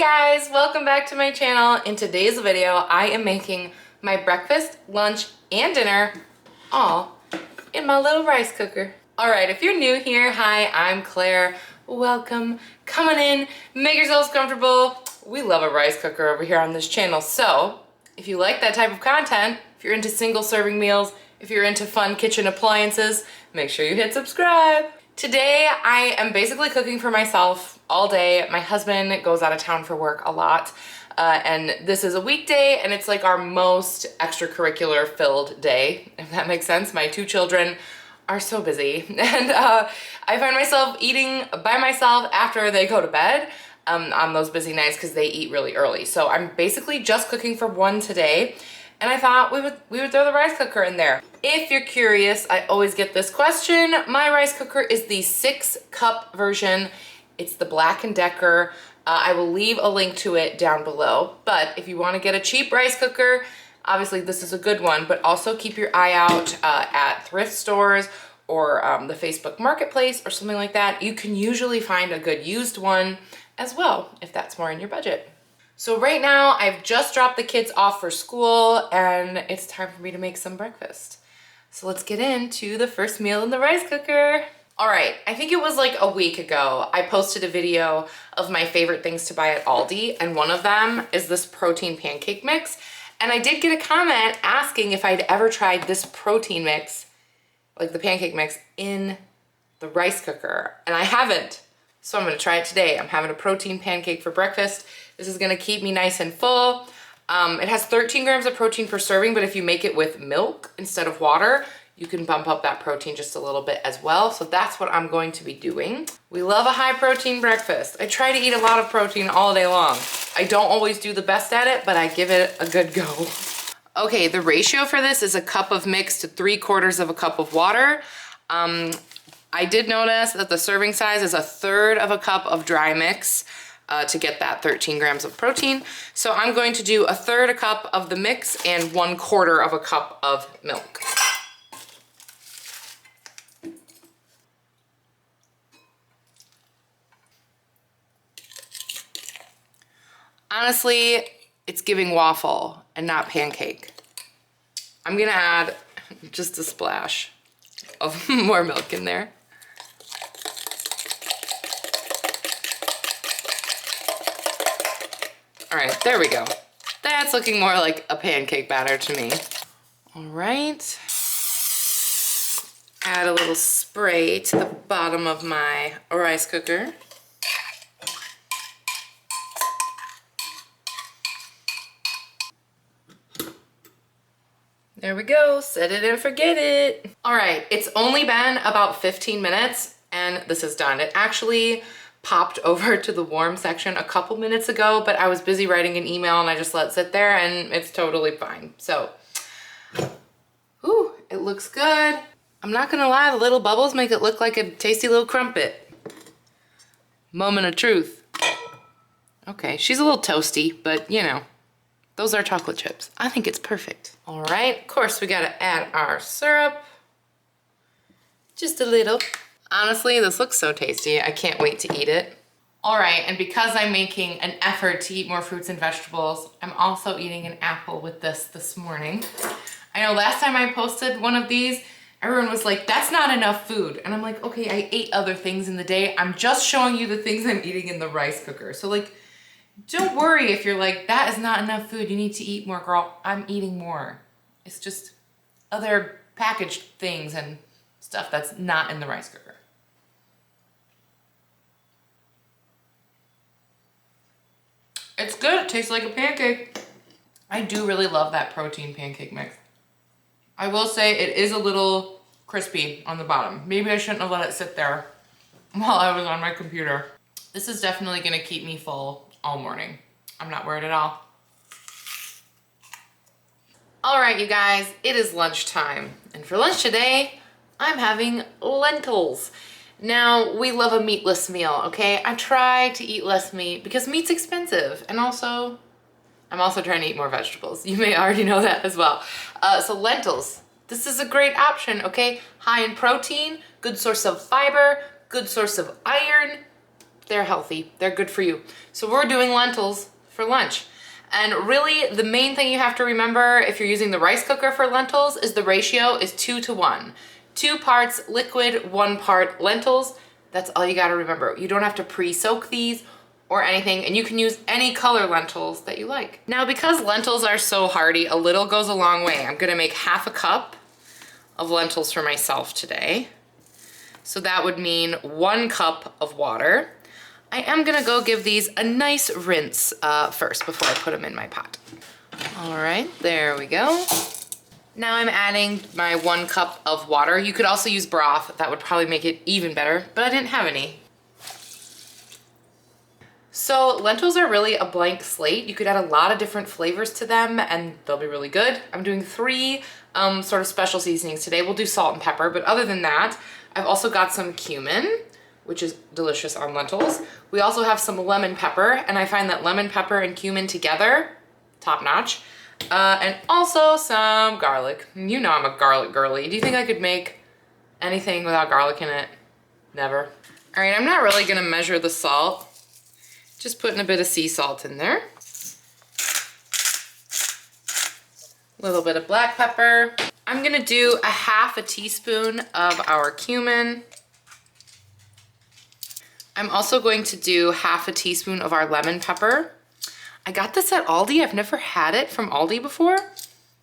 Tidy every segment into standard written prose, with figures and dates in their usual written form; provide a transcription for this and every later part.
guys, welcome back to my channel. In today's video, I am making my breakfast, lunch, and dinner all in my little rice cooker. All right, if you're new here, hi, I'm Claire. Welcome, come on in, make yourselves comfortable. We love a rice cooker over here on this channel. So if you like that type of content, if you're into single serving meals, if you're into fun kitchen appliances, make sure you hit subscribe. Today, I am basically cooking for myself all day. My husband goes out of town for work a lot, and this is a weekday, and it's like our most extracurricular filled day, if that makes sense. My two children are so busy, and I find myself eating by myself after they go to bed on those busy nights because they eat really early. So I'm basically just cooking for one today. And I thought we would throw the rice cooker in there. If you're curious, I always get this question. My rice cooker is the 6-cup version. It's the Black & Decker. I will leave a link to it down below. But if you want to get a cheap rice cooker, obviously this is a good one, but also keep your eye out at thrift stores or the Facebook Marketplace or something like that. You can usually find a good used one as well, if that's more in your budget. So right now, I've just dropped the kids off for school and it's time for me to make some breakfast. So let's get into the first meal in the rice cooker. All right, I think it was like a week ago, I posted a video of my favorite things to buy at Aldi, and one of them is this protein pancake mix. And I did get a comment asking if I'd ever tried this protein mix, like the pancake mix, in the rice cooker, and I haven't. So I'm gonna try it today. I'm having a protein pancake for breakfast. This is gonna keep me nice and full. It has 13 grams of protein per serving, but if you make it with milk instead of water, you can bump up that protein just a little bit as well. So that's what I'm going to be doing. We love a high protein breakfast. I try to eat a lot of protein all day long. I don't always do the best at it, but I give it a good go. Okay, the ratio for this is a cup of mix to 3/4 of a cup of water. I did notice that the serving size is 1/3 of a cup of dry mix to get that 13 grams of protein. So I'm going to do 1/3 a cup of the mix and 1/4 of a cup of milk. Honestly, it's giving waffle and not pancake. I'm gonna add just a splash of more milk in there. All right, there we go. That's looking more like a pancake batter to me. All right. Add a little spray to the bottom of my rice cooker. There we go, set it and forget it. All right, it's only been about 15 minutes and this is done. It actually popped over to the warm section a couple minutes ago, but I was busy writing an email and I just let it sit there and it's totally fine. So, ooh, it looks good. I'm not gonna lie, the little bubbles make it look like a tasty little crumpet. Moment of truth. Okay, she's a little toasty, but you know, those are chocolate chips. I think it's perfect. All right, of course we gotta add our syrup. Just a little. Honestly, this looks so tasty. I can't wait to eat it. All right, and because I'm making an effort to eat more fruits and vegetables, I'm also eating an apple with this morning. I know last time I posted one of these, everyone was like, that's not enough food. And I'm like, okay, I ate other things in the day. I'm just showing you the things I'm eating in the rice cooker. So like, don't worry if you're like, that is not enough food. You need to eat more, girl. I'm eating more. It's just other packaged things and stuff that's not in the rice cooker. It's good, it tastes like a pancake. I do really love that protein pancake mix. I will say it is a little crispy on the bottom. Maybe I shouldn't have let it sit there while I was on my computer. This is definitely gonna keep me full all morning. I'm not worried at all. All right, you guys, it is lunchtime. And for lunch today, I'm having lentils. Now, we love a meatless meal, okay? I try to eat less meat because meat's expensive. And also, I'm also trying to eat more vegetables. You may already know that as well. So lentils, this is a great option, okay? High in protein, good source of fiber, good source of iron. they're healthy, they're good for you. So we're doing lentils for lunch. And really the main thing you have to remember if you're using the rice cooker for lentils is the ratio is 2 to 1. 2 parts liquid, 1 part lentils. That's all you gotta remember. You don't have to pre-soak these or anything, and you can use any color lentils that you like. Now, because lentils are so hearty, a little goes a long way. I'm gonna make half a cup of lentils for myself today. So that would mean 1 cup of water. I am gonna go give these a nice rinse first before I put them in my pot. All right, there we go. Now I'm adding my 1 cup of water. You could also use broth. That would probably make it even better, but I didn't have any. So lentils are really a blank slate. You could add a lot of different flavors to them and they'll be really good. I'm doing 3 sort of special seasonings today. We'll do salt and pepper, but other than that, I've also got some cumin, which is delicious on lentils. We also have some lemon pepper, and I find that lemon pepper and cumin together, top notch. And also some garlic. You know I'm a garlic girly. Do you think I could make anything without garlic in it? Never. All right, I'm not really gonna measure the salt. Just putting a bit of sea salt in there. A little bit of black pepper. I'm gonna do a half a teaspoon of our cumin. I'm also going to do half a teaspoon of our lemon pepper. I got this at Aldi. I've never had it from Aldi before,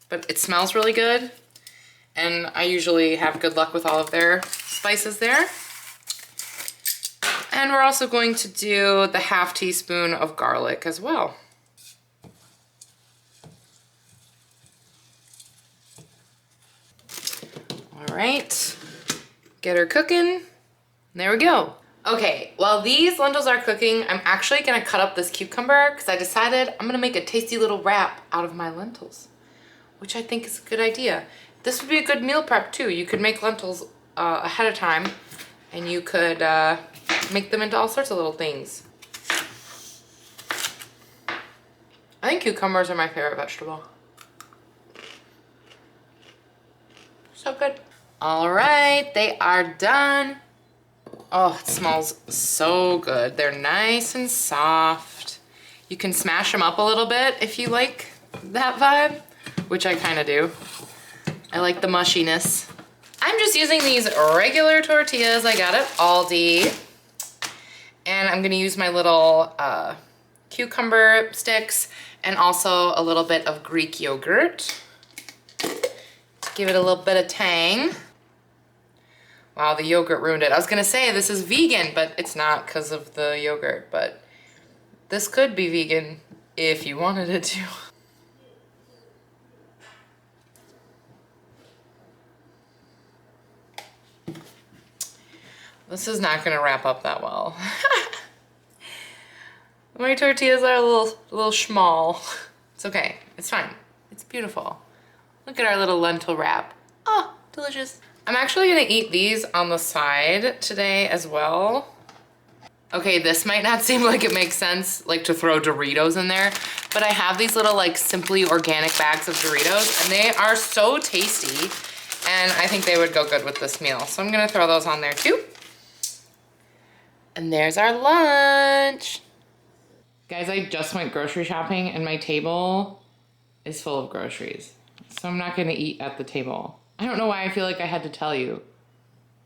but it smells really good. And I usually have good luck with all of their spices there. And we're also going to do the half teaspoon of garlic as well. All right, get her cooking. There we go. Okay, while these lentils are cooking, I'm actually gonna cut up this cucumber because I decided I'm gonna make a tasty little wrap out of my lentils, which I think is a good idea. This would be a good meal prep too. You could make lentils ahead of time and you could make them into all sorts of little things. I think cucumbers are my favorite vegetable. So good. All right, they are done. Oh, it smells so good. They're nice and soft. You can smash them up a little bit if you like that vibe, which I kind of do. I like the mushiness. I'm just using these regular tortillas I got at Aldi. And I'm gonna use my little cucumber sticks and also a little bit of Greek yogurt to give it a little bit of tang. Wow, the yogurt ruined it. I was gonna say this is vegan, but it's not because of the yogurt, but this could be vegan if you wanted it to. This is not gonna wrap up that well. My tortillas are a little small. It's okay, it's fine. It's beautiful. Look at our little lentil wrap. Oh, delicious. I'm actually gonna eat these on the side today as well. Okay, this might not seem like it makes sense, like to throw Doritos in there, but I have these little like Simply Organic bags of Doritos and they are so tasty and I think they would go good with this meal. So I'm gonna throw those on there too. And there's our lunch. Guys, I just went grocery shopping and my table is full of groceries. So I'm not gonna eat at the table. I don't know why I feel like I had to tell you,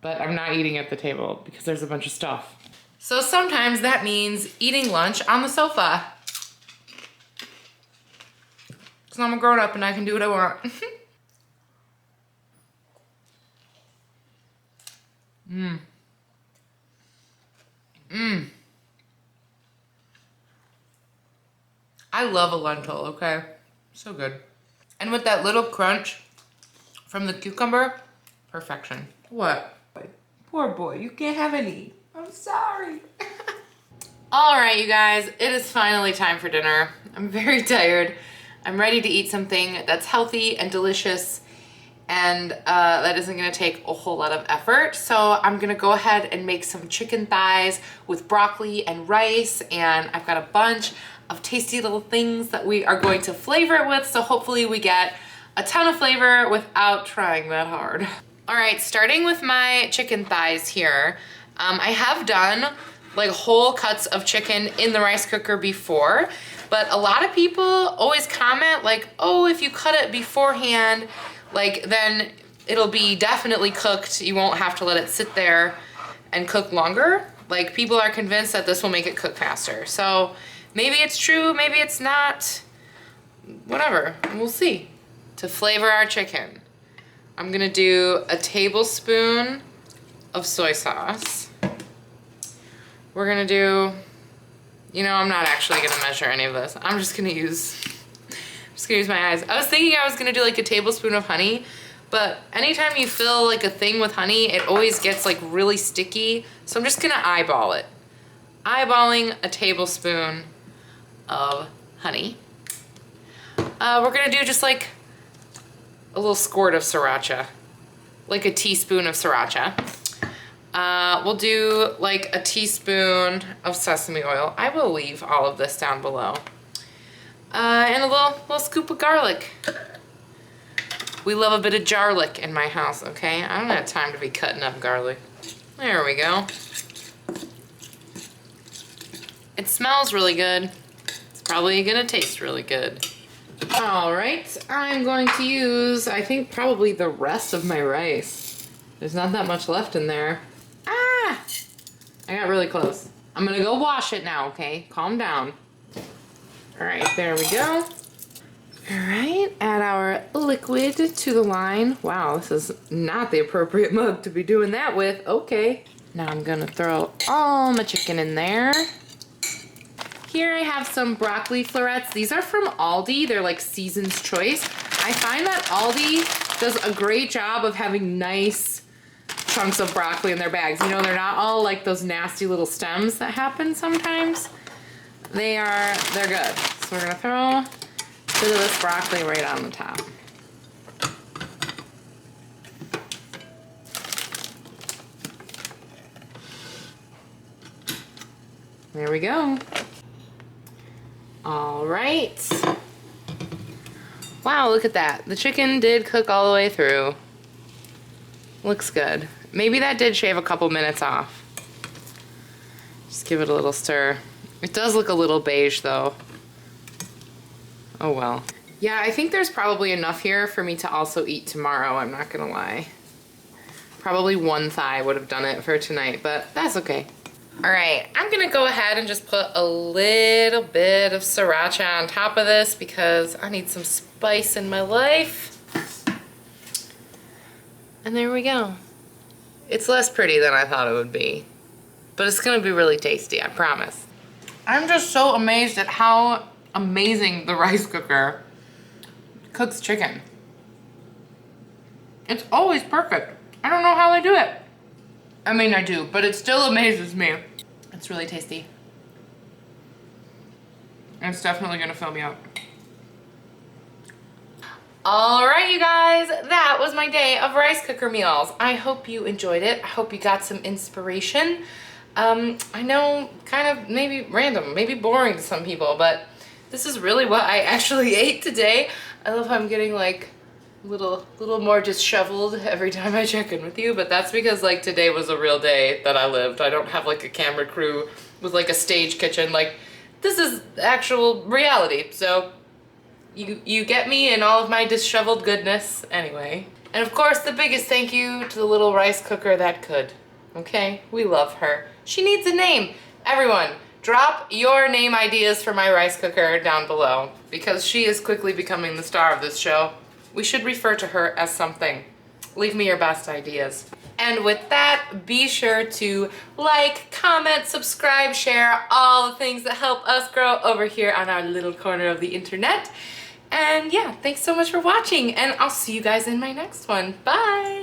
but I'm not eating at the table because there's a bunch of stuff. So sometimes that means eating lunch on the sofa. Because I'm a grown up and I can do what I want. Mmm. Mmm. I love a lentil, okay? So good. And with that little crunch from the cucumber, perfection. What? Poor boy, you can't have any. I'm sorry. All right, you guys, it is finally time for dinner. I'm very tired. I'm ready to eat something that's healthy and delicious and that isn't gonna take a whole lot of effort. So I'm gonna go ahead and make some chicken thighs with broccoli and rice, and I've got a bunch of tasty little things that we are going to flavor it with, so hopefully we get a ton of flavor without trying that hard. All right, starting with my chicken thighs here. I have done like whole cuts of chicken in the rice cooker before, but a lot of people always comment like, oh, if you cut it beforehand, like then it'll be definitely cooked. You won't have to let it sit there and cook longer. Like people are convinced that this will make it cook faster. So maybe it's true, maybe it's not, whatever, we'll see. To flavor our chicken, I'm gonna do a tablespoon of soy sauce. We're gonna do, you know, I'm not actually gonna measure any of this. I'm just gonna use my eyes. I was thinking I was gonna do like a tablespoon of honey, but anytime you fill like a thing with honey, it always gets like really sticky. So I'm just gonna eyeball it. Eyeballing a tablespoon of honey. We're gonna do just like a little squirt of sriracha, like a teaspoon of sriracha. We'll do like a teaspoon of sesame oil. I will leave all of this down below. And a little scoop of garlic. We love a bit of jarlic in my house, okay? I don't have time to be cutting up garlic. There we go. It smells really good. It's probably gonna taste really good. All right, I'm going to use, I think, probably the rest of my rice. There's not that much left in there. Ah! I got really close. I'm gonna go wash it now, okay? Calm down. All right, there we go. All right, add our liquid to the line. Wow, this is not the appropriate mug to be doing that with. Okay. Now I'm gonna throw all my chicken in there. Here I have some broccoli florets. These are from Aldi. They're like Season's Choice. I find that Aldi does a great job of having nice chunks of broccoli in their bags. You know, they're not all like those nasty little stems that happen sometimes. They're good. So we're gonna throw a bit of this broccoli right on the top. There we go. All right. Wow, look at that. The chicken did cook all the way through. Looks good. Maybe that did shave a couple minutes off. Just give it a little stir. It does look a little beige though. Oh well. Yeah, I think there's probably enough here for me to also eat tomorrow, I'm not gonna lie. Probably one thigh would have done it for tonight, but that's okay. All right, I'm gonna go ahead and just put a little bit of sriracha on top of this because I need some spice in my life. And there we go. It's less pretty than I thought it would be, but it's gonna be really tasty, I promise. I'm just so amazed at how amazing the rice cooker cooks chicken. It's always perfect. I don't know how they do it. I mean, I do, but it still amazes me. It's really tasty. And it's definitely gonna fill me up. All right, you guys, that was my day of rice cooker meals. I hope you enjoyed it. I hope you got some inspiration. I know, kind of maybe random, maybe boring to some people, but this is really what I actually ate today. I love how I'm getting like little more disheveled every time I check in with you, but that's because like today was a real day that I lived. I don't have like a camera crew with like a stage kitchen. Like this is actual reality. So you get me in all of my disheveled goodness anyway. And of course the biggest thank you to the little rice cooker that could. Okay, we love her. She needs a name. Everyone, drop your name ideas for my rice cooker down below because she is quickly becoming the star of this show. We should refer to her as something. Leave me your best ideas. And with that, be sure to like, comment, subscribe, share, all the things that help us grow over here on our little corner of the internet. And yeah, thanks so much for watching, and I'll see you guys in my next one. Bye!